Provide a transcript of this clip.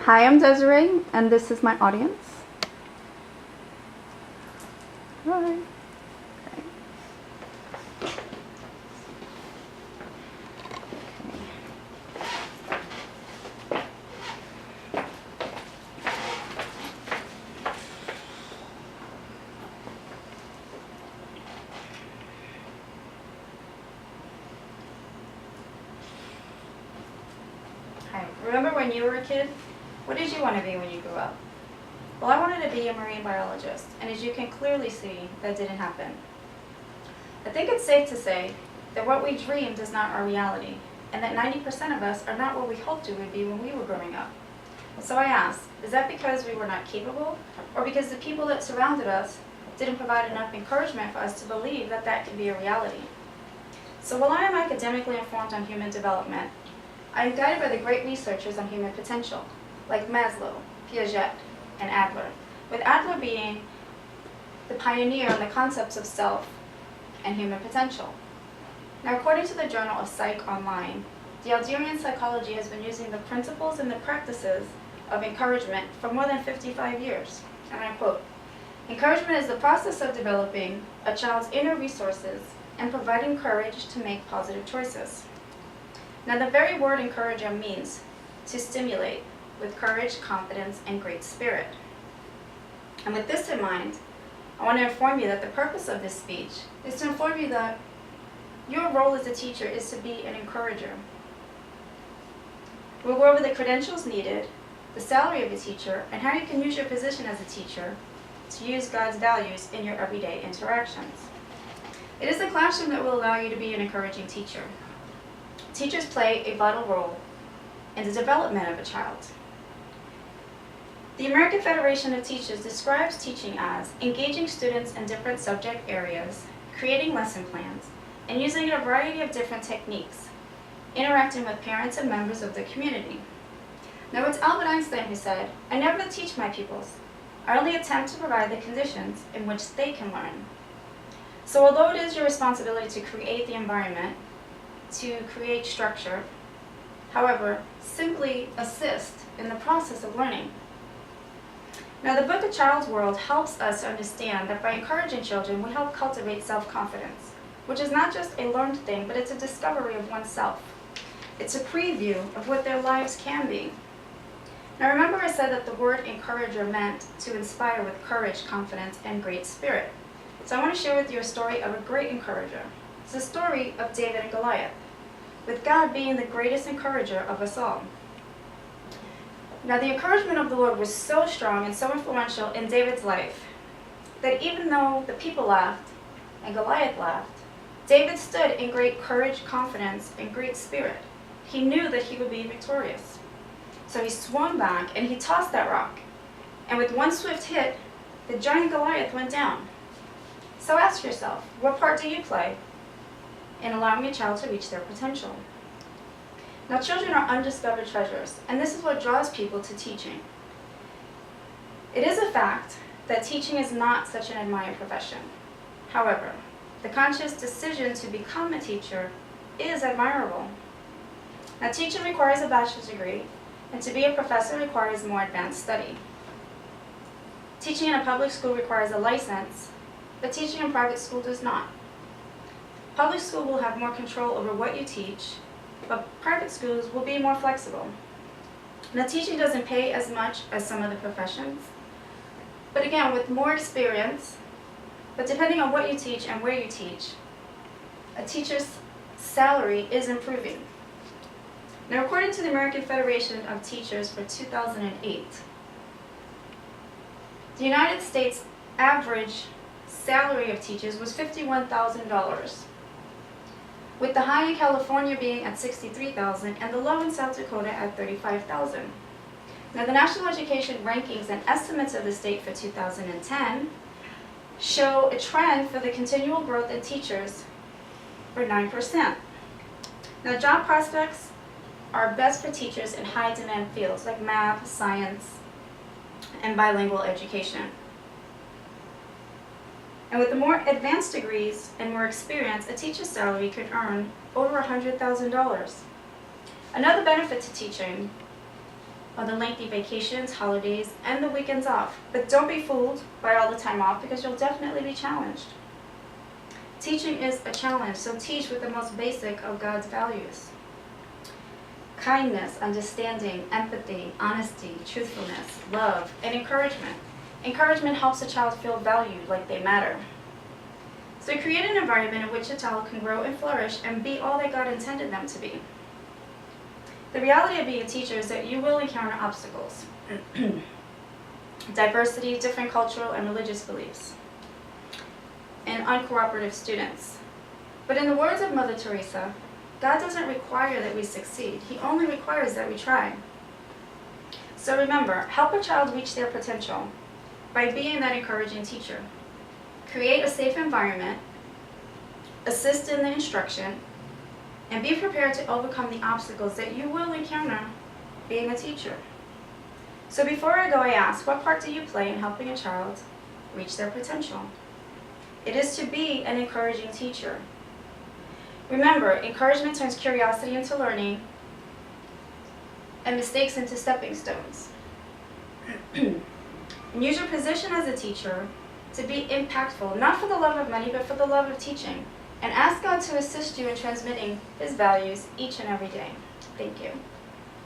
Hi, I'm Desiree, and this is my audience. Hi. Hi. Remember when you were a kid? What did you want to be when you grew up? Well, I wanted to be a marine biologist, and as you can clearly see, that didn't happen. I think it's safe to say that what we dreamed is not our reality, and that 90% of us are not what we hoped we would be when we were growing up. So I ask, is that because we were not capable, or because the people that surrounded us didn't provide enough encouragement for us to believe that that could be a reality? So while I am academically informed on human development, I am guided by the great researchers on human potential, like Maslow, Piaget, and Adler, with Adler being the pioneer on the concepts of self and human potential. Now, according to the Journal of Psych Online, the Algerian psychology has been using the principles and the practices of encouragement for more than 55 years. And I quote, "Encouragement is the process of developing a child's inner resources and providing courage to make positive choices." Now, the very word encourager means to stimulate with courage, confidence, and great spirit. And with this in mind, I want to inform you that the purpose of this speech is to inform you that your role as a teacher is to be an encourager. We'll go over the credentials needed, the salary of a teacher, and how you can use your position as a teacher to use God's values in your everyday interactions. It is the classroom that will allow you to be an encouraging teacher. Teachers play a vital role in the development of a child. The American Federation of Teachers describes teaching as engaging students in different subject areas, creating lesson plans, and using a variety of different techniques, interacting with parents and members of the community. Now, it's Albert Einstein who said, "I never teach my pupils. I only attempt to provide the conditions in which they can learn." So although it is your responsibility to create the environment, to create structure, however, simply assist in the process of learning. Now, the book A Child's World helps us understand that by encouraging children, we help cultivate self-confidence, which is not just a learned thing, but it's a discovery of oneself. It's a preview of what their lives can be. Now, remember I said that the word encourager meant to inspire with courage, confidence, and great spirit. So I want to share with you a story of a great encourager. It's the story of David and Goliath, with God being the greatest encourager of us all. Now, the encouragement of the Lord was so strong and so influential in David's life that even though the people laughed and Goliath laughed, David stood in great courage, confidence, and great spirit. He knew that he would be victorious. So he swung back and he tossed that rock. And with one swift hit, the giant Goliath went down. So ask yourself, what part do you play in allowing a child to reach their potential? Now, children are undiscovered treasures, and this is what draws people to teaching. It is a fact that teaching is not such an admired profession. However, the conscious decision to become a teacher is admirable. Now, teaching requires a bachelor's degree, and to be a professor requires more advanced study. Teaching in a public school requires a license, but teaching in private school does not. Public school will have more control over what you teach, but private schools will be more flexible. Now, teaching doesn't pay as much as some other professions, but again, with more experience, but depending on what you teach and where you teach, a teacher's salary is improving. Now, according to the American Federation of Teachers for 2008, the United States average salary of teachers was $51,000. with the high in California being at $63,000 and the low in South Dakota at $35,000. Now, the National Education Rankings and estimates of the state for 2010 show a trend for the continual growth in teachers for 9%. Now, job prospects are best for teachers in high-demand fields like math, science, and bilingual education. And with the more advanced degrees and more experience, a teacher's salary could earn over $100,000. Another benefit to teaching or the lengthy vacations, holidays, and the weekends off. But don't be fooled by all the time off because you'll definitely be challenged. Teaching is a challenge, so teach with the most basic of God's values. Kindness, understanding, empathy, honesty, truthfulness, love, and encouragement. Encouragement helps a child feel valued, like they matter. So create an environment in which a child can grow and flourish and be all that God intended them to be. The reality of being a teacher is that you will encounter obstacles. Diversity, different cultural and religious beliefs, and uncooperative students. But in the words of Mother Teresa, God doesn't require that we succeed. He only requires that we try. So remember, help a child reach their potential by being that encouraging teacher. Create a safe environment, assist in the instruction, and be prepared to overcome the obstacles that you will encounter being a teacher. So before I go, I ask, what part do you play in helping a child reach their potential? It is to be an encouraging teacher. Remember, encouragement turns curiosity into learning and mistakes into stepping stones. And use your position as a teacher to be impactful, not for the love of money, but for the love of teaching. And ask God to assist you in transmitting His values each and every day. Thank you.